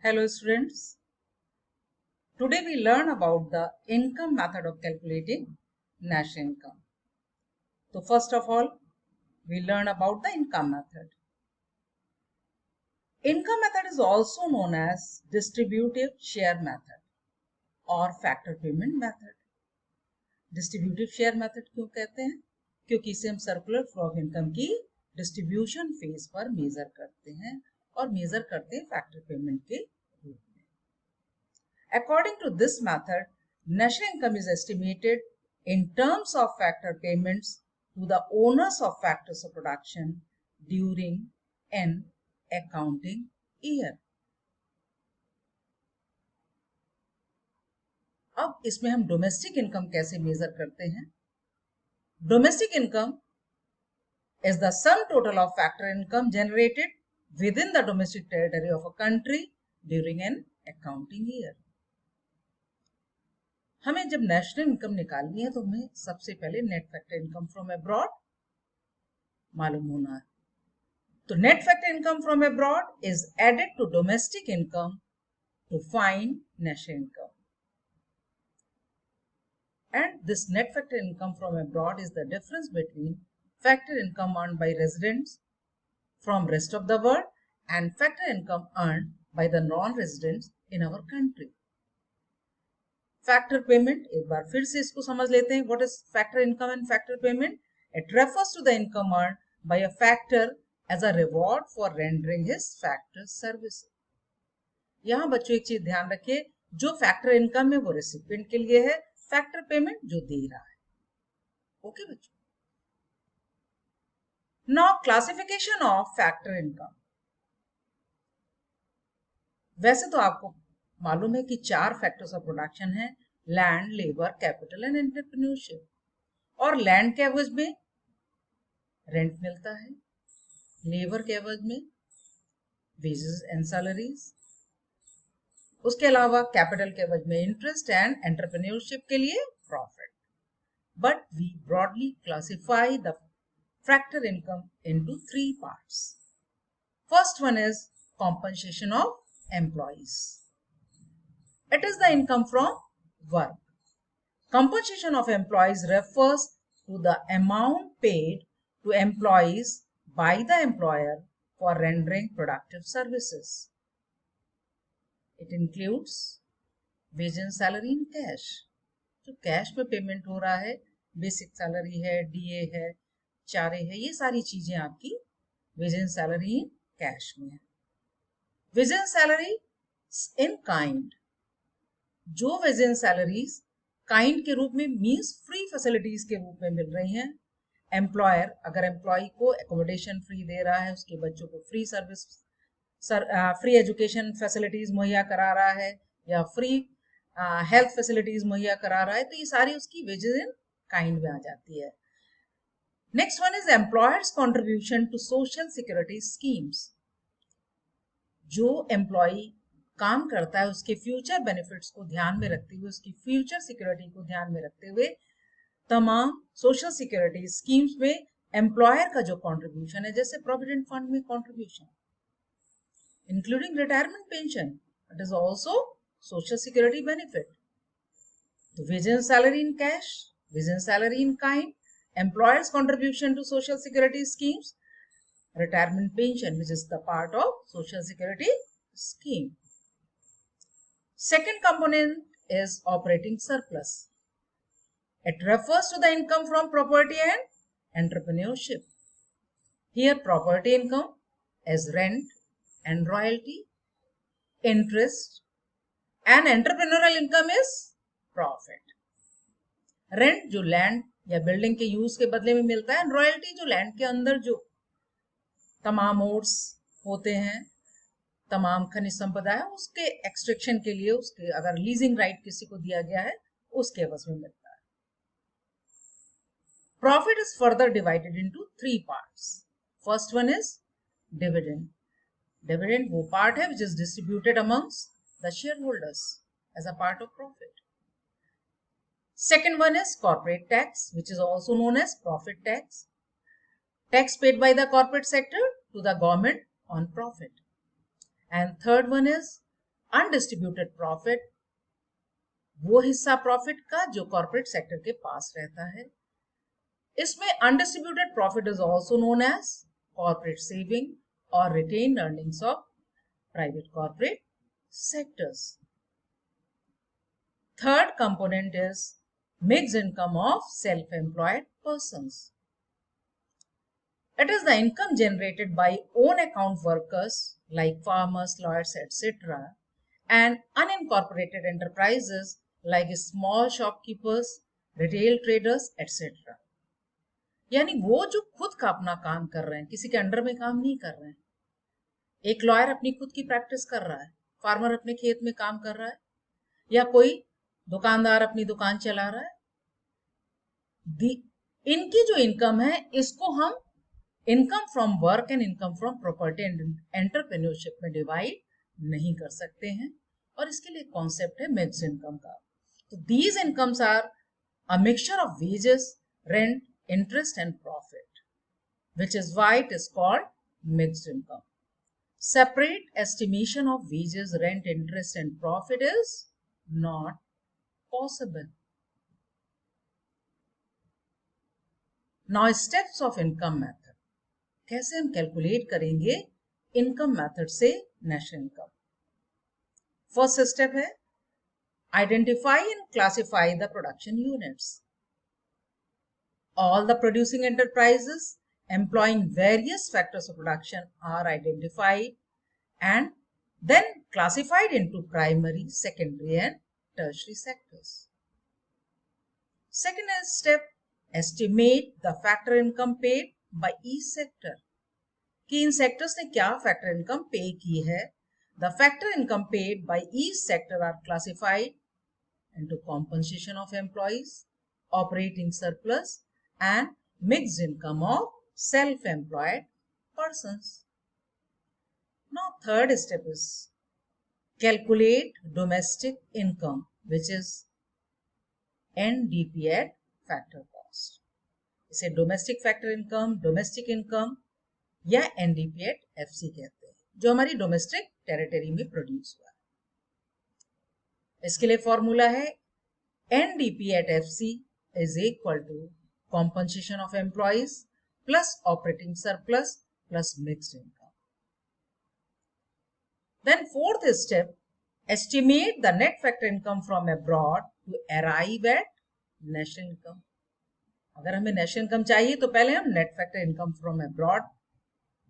Hello students, today we learn about the income method of calculating national income. So first of all, we learn about the income method. Income method is also known as distributive share method or factor payment method. Distributive share method क्यों कहते हैं? क्योंकि इसे हम circular flow of income की distribution phase पर major करते हैं और मेजर करते हैं फैक्टर पेमेंट के रूप में. According to this method, national income is estimated in terms of factor payments to the owners of factors of production during an accounting year. अब इसमें हम डोमेस्टिक इनकम कैसे मेजर करते हैं? Domestic income is the sum total of factor income generated within the domestic territory of a country during an accounting year. हमें जब national income निकालनी है तो हमें सबसे पहले net factor income from abroad मालूम होना है. तो net factor income from abroad is added to domestic income to find national income. And this net factor income from abroad is the difference between factor income earned by residents from rest of the world and factor income earned by the non residents in our country. Factor payment, एक बार फिर से इसको समझ लेते हैं. What is factor income and factor payment? It refers to the income earned by a factor as a reward for rendering his factor service. यहां बच्चों एक चीज ध्यान रखिए, जो फैक्टर इनकम है वो रेसिपिएंट के लिए है, फैक्टर पेमेंट जो दे रहा है. ओके बच्चों. Now classification of factor income. वैसे तो आपको मालूम है कि 4 फैक्टर्स ऑफ प्रोडक्शन है: land, labour, capital and entrepreneurship. और लैंड के एवज में रेंट मिलता है, लेबर के एवज में वेजेस एंड सैलरीज, उसके अलावा कैपिटल के एवज में इंटरेस्ट एंड एंटरप्रेन्योरशिप के लिए profit. But we broadly classify the factor income into 3 parts. First one is compensation of employees. It is the income from work. Compensation of employees refers to the amount paid to employees by the employer for rendering productive services. It includes wage and salary in cash. जो cash में payment हो रहा है, basic salary है, DA है, चारे है, ये सारी चीजें आपकी wage and salary in cash में है. Wage and salary in kind. जो वेज एंड सैलरीज काइंड के रूप में मींस फ्री फैसिलिटीज के रूप में मिल रही हैं. एम्प्लॉयर अगर एम्प्लॉय को एकोमोडेशन फ्री दे रहा है, उसके बच्चों को free service, free education facilities मुहैया करा रहा है, या फ्री हेल्थ फैसिलिटीज मुहैया करा रहा है, तो ये सारी उसकी वेजेस इन काइंड में आ जाती है. Next one is employers contribution to social security schemes. जो एम्प्लॉय काम करता है उसके फ्यूचर बेनिफिट्स को ध्यान में रखते हुए, उसकी फ्यूचर सिक्योरिटी को ध्यान में रखते हुए तमाम सोशल सिक्योरिटी स्कीम्स में एम्प्लॉयर का जो कंट्रीब्यूशन है, जैसे प्रोविडेंट फंड में contribution, including retirement pension, it is also social security benefit. तो wage and salary in cash, wage and salary in kind, employers contribution to social security schemes, retirement pension, which is the part of social security scheme. Second component is operating surplus. It refers to the income from property and entrepreneurship. Here property income is rent and royalty, interest, and entrepreneurial income is profit. Rent जो land या building के use के बदले में मिलता है, and royalty जो land के अंदर जो तमाम ओड्स होते हैं, तमाम खनिज संपदा है, उसके एक्सट्रैक्शन के लिए, उसके अगर लीजिंग राइट किसी को दिया गया है, उसके एवज में मिलता है. Profit is further divided into 3 parts. First one is dividend. Dividend वो पार्ट है which is distributed amongst the share holders as a part of profit. Second one is corporate tax which is also known as profit tax. Tax paid by the corporate sector to the government on profit. And third one is undistributed profit, वो हिस्सा profit का जो corporate sector के पास रहता है। इसमें undistributed profit is also known as corporate saving और retained earnings of private corporate sectors. Third component is mixed income of self-employed persons. It is the income generated by own account workers like farmers, lawyers, etc. and unincorporated enterprises like small shopkeepers, retail traders, etc. यानी वो जो खुद का अपना काम कर रहे हैं, किसी के अंडर में काम नहीं कर रहे हैं। एक लॉयर अपनी खुद की प्रैक्टिस कर रहा है, फार्मर अपने खेत में काम कर रहा है, या कोई दुकानदार अपनी दुकान चला रहा है। इनकी जो इनकम है इसको हम income from work and income from property and entrepreneurship में डिवाइड नहीं कर सकते हैं, और इसके लिए कॉन्सेप्ट है मिक्स्ड इनकम का। तो these incomes are a mixture of wages, rent, interest and profit, which is why it is called mixed income. Separate estimation of wages, rent, interest and profit is not possible. Now steps of income method. कैसे हम calculate करेंगे income method से national income? First step है identify and classify the production units. All the producing enterprises employing various factors of production are identified and then classified into primary, secondary and tertiary sectors. Second step, estimate the factor income paid by each sector. कि इन sectors ने क्या factor income pay की है. The factor income paid by each sector are classified into compensation of employees, operating surplus and mixed income of self-employed persons. Now third step is calculate domestic income, which is NDP at factor cost. इसे domestic factor income, domestic income या NDP at FC कहते हैं, जो हमारी domestic territory में produce हुआ है. इसके लिए फॉर्मूला है NDP at FC is equal to compensation of employees plus operating surplus plus mixed income. Then fourth step, estimate the net factor income from abroad to arrive at national income. अगर हमें national income चाहिए तो पहले हम net factor income from abroad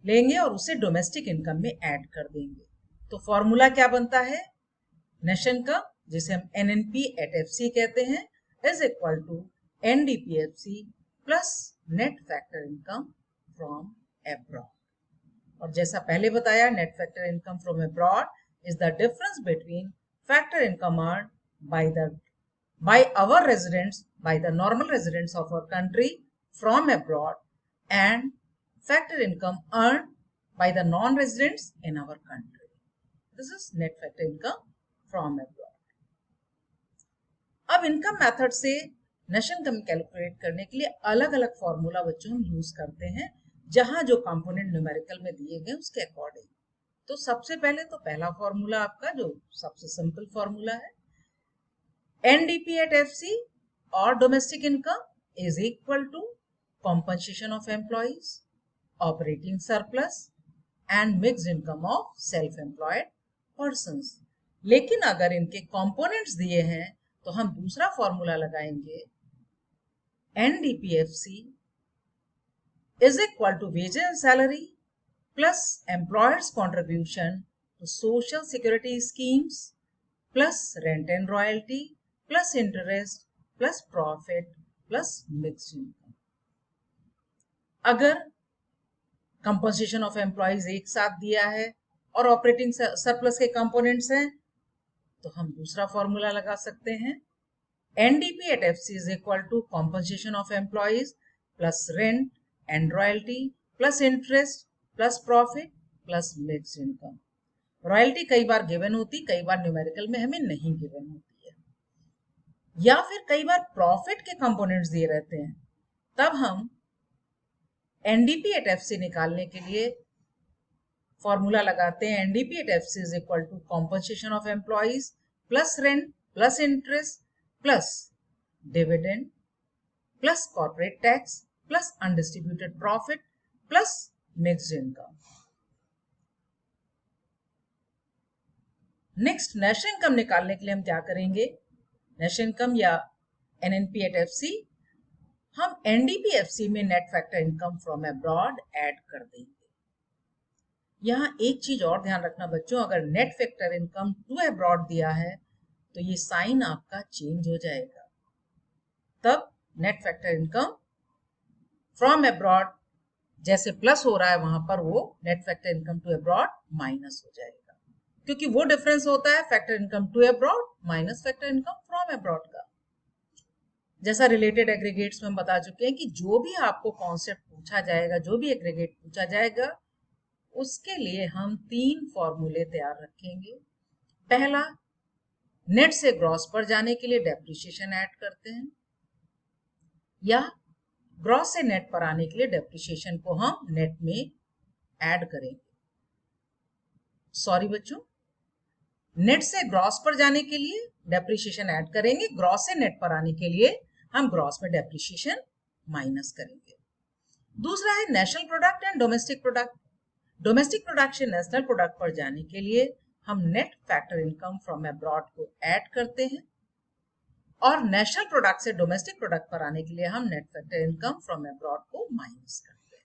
लेंगे और उसे domestic income में ऐड कर देंगे. तो फॉर्मूला क्या बनता है? नेशनल इनकम, जिसे हम NNP at FC कहते हैं, is equal to NDP FC plus net factor income from abroad. और जैसा पहले बताया, net factor income from abroad is the difference between factor income earned by our residents, by the normal residents of our country from abroad, and factor income earned by the non-residents in our country. This is net factor income from abroad. अब income method से national income calculate करने के लिए अलग अलग formula बच्चों हम use करते हैं, जहां जो कंपोनेंट न्यूमेरिकल में दिए गए उसके अकॉर्डिंग. तो सबसे पहले तो पहला फॉर्मूला आपका जो सबसे सिंपल फॉर्मूला है, NDP at FC or domestic income is equal to compensation of employees, operating surplus and mixed income of self-employed persons. लेकिन अगर इनके कंपोनेंट्स दिए हैं तो हम दूसरा फॉर्मूला लगाएंगे, NDPFC is equal to wages and salary plus employers contribution to social security schemes plus rent and royalty plus interest plus profit plus mixed income. अगर कंपोजिशन ऑफ एम्प्लॉइज एक साथ दिया है और ऑपरेटिंग सरप्लस के components हैं तो हम दूसरा फॉर्मूला लगा सकते हैं, NDP at FC is equal to compensation of employees plus rent and royalty plus interest plus profit plus mixed income. Royalty कई बार गिवन होती, कई बार न्यूमेरिकल में हमें नहीं गिवन होती है, या फिर कई बार प्रॉफिट के कंपोनेंट्स दिए रहते हैं. तब हम NDP at FC निकालने के लिए फॉर्मूला लगाते हैं NDP at FC is equal to compensation of employees plus rent plus interest plus dividend plus corporate tax plus undistributed profit plus mixed income. Next national income निकालने के लिए हम क्या करेंगे, नेशनल इनकम या एनएनपी एट एफसी, हम NDP FC में net factor income from abroad add कर देंगे। यहाँ एक चीज और ध्यान रखना बच्चों, अगर net factor income to abroad दिया है तो ये साइन आपका चेंज हो जाएगा, तब net factor income from abroad जैसे प्लस हो रहा है वहां पर वो net factor income to abroad minus हो जाएगा, क्योंकि वो डिफरेंस होता है factor income to abroad minus factor income from abroad का। जैसा रिलेटेड एग्रीगेट्स में हम बता चुके हैं कि जो भी आपको कॉन्सेप्ट पूछा जाएगा, जो भी एग्रीगेट पूछा जाएगा, उसके लिए हम 3 फॉर्मूले तैयार रखेंगे। पहला, नेट से ग्रॉस पर जाने के लिए डेप्रिसिएशन ऐड करते हैं, या ग्रॉस से नेट पर आने के लिए डेप्रिसिएशन को हम नेट में ऐड करेंगे। सॉरी बच्चों, नेट से ग्रॉस पर जाने के लिए डेप्रिसिएशन ऐड करेंगे, ग्रॉस से नेट पर आने के लिए हम ग्रॉस में डेप्रिसिएशन माइनस करेंगे। दूसरा है national product and domestic product. Domestic product से नेशनल प्रोडक्ट पर जाने के लिए हम net factor income from abroad को ऐड करते हैं, और नेशनल प्रोडक्ट से डोमेस्टिक प्रोडक्ट पर आने के लिए हम net factor income from abroad को माइनस करते हैं।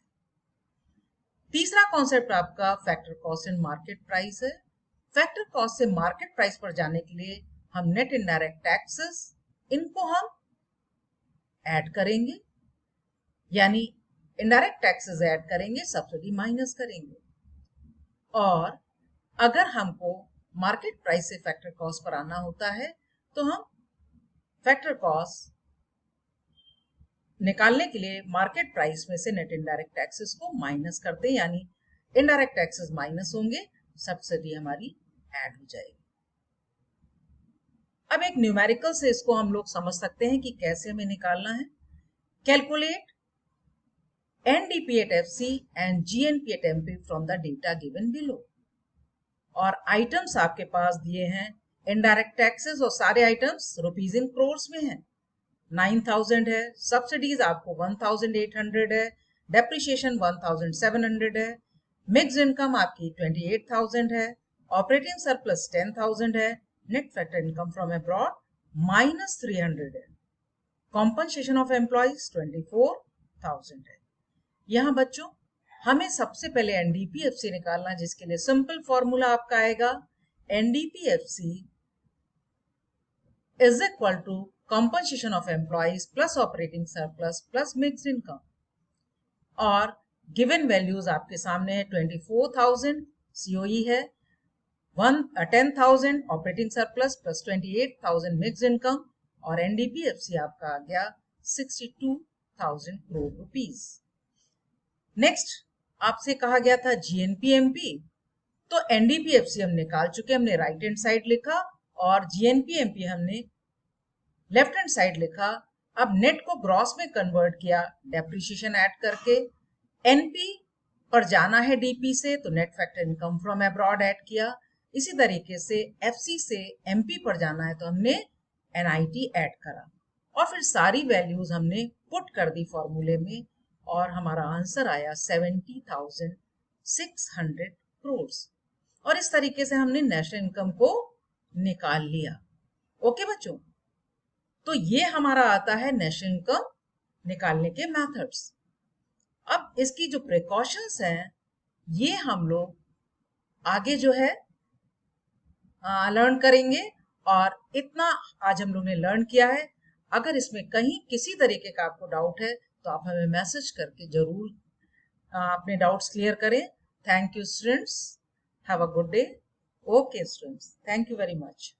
तीसरा कॉन्सेप्ट आपका factor cost and market price है। फैक्टर कॉस्ट से मार्केट प्राइस पर जाने के लिए हम नेट इनडायरेक्ट टैक्सेस, इनको हम ऐड करेंगे, यानी इनडायरेक्ट टैक्सेस ऐड करेंगे, सब्सिडी माइनस करेंगे। और अगर हमको मार्केट प्राइस से फैक्टर कॉस्ट पर आना होता है तो हम फैक्टर कॉस्ट निकालने के लिए मार्केट प्राइस में से नेट इनडायरेक्ट टैक्सेस को माइनस करते हैं, यानी इनडायरेक्ट टैक्सेस माइनस होंगे, सब्सिडी हमारी ऐड हो जाएगी। अब एक न्यूमेरिकल से इसको हम लोग समझ सकते हैं कि कैसे हमें निकालना है। Calculate NDP at FC and GNP at MP from the data given below. और आइटम्स आपके पास दिए हैं इनडायरेक्ट टैक्सेस, और सारे आइटम्स रुपीज इन क्रोर्स में हैं। 9000 है, सब्सिडीज आपको 1800 है, डेप्रिसिएशन 1700 है, मिक्स इनकम आपकी 28000 है, ऑपरेटिंग सरप्लस 10000 है, net factor income from abroad -300 है, कॉम्पनसेशन ऑफ एम्प्लॉइज 24000 है। यहाँ बच्चों हमें सबसे पहले एनडीपीएफसी निकालना, जिसके लिए सिंपल फॉर्मूला आपका आएगा NDPFC is equal to compensation of employees plus operating surplus plus mixed income. और गिवन वैल्यूज आपके सामने है, 24000 सीओई है, 10,000 operating surplus plus 28,000 mixed income, और एनडीपीएफसी आपका आ गया 62,000 करोड़ रुपीज। नेक्स्ट आपसे कहा गया था जीएनपीएमपी, तो एनडीपीएफसी हम निकाल चुके, हमने राइट हैंड साइड लिखा, और जीएनपीएमपी हमने लेफ्ट हैंड साइड लिखा। अब नेट को ग्रॉस में कन्वर्ट किया डेप्रिसिएशन ऐड करके, एनपी पर जाना है डीपी से तो net factor income from abroad add किया, इसी तरीके से एफसी से एमपी पर जाना है तो हमने एनआईटी ऐड करा, और फिर सारी वैल्यूज हमने पुट कर दी फॉर्मूले में, और हमारा आंसर आया 70,600 करोड़। और इस तरीके से हमने नेशनल इनकम को निकाल लिया। ओके बच्चों, तो ये हमारा आता है नेशनल इनकम निकालने के मेथड्स। अब इसकी जो प्रिकॉशंस हैं ये हम लोग आगे जो है लर्न करेंगे, और इतना आज हम लोग ने लर्न किया है। अगर इसमें कहीं किसी तरीके का आपको डाउट है तो आप हमें मैसेज करके जरूर अपने डाउट्स क्लियर करें। Thank you students, have a good day. Okay students, thank you very much.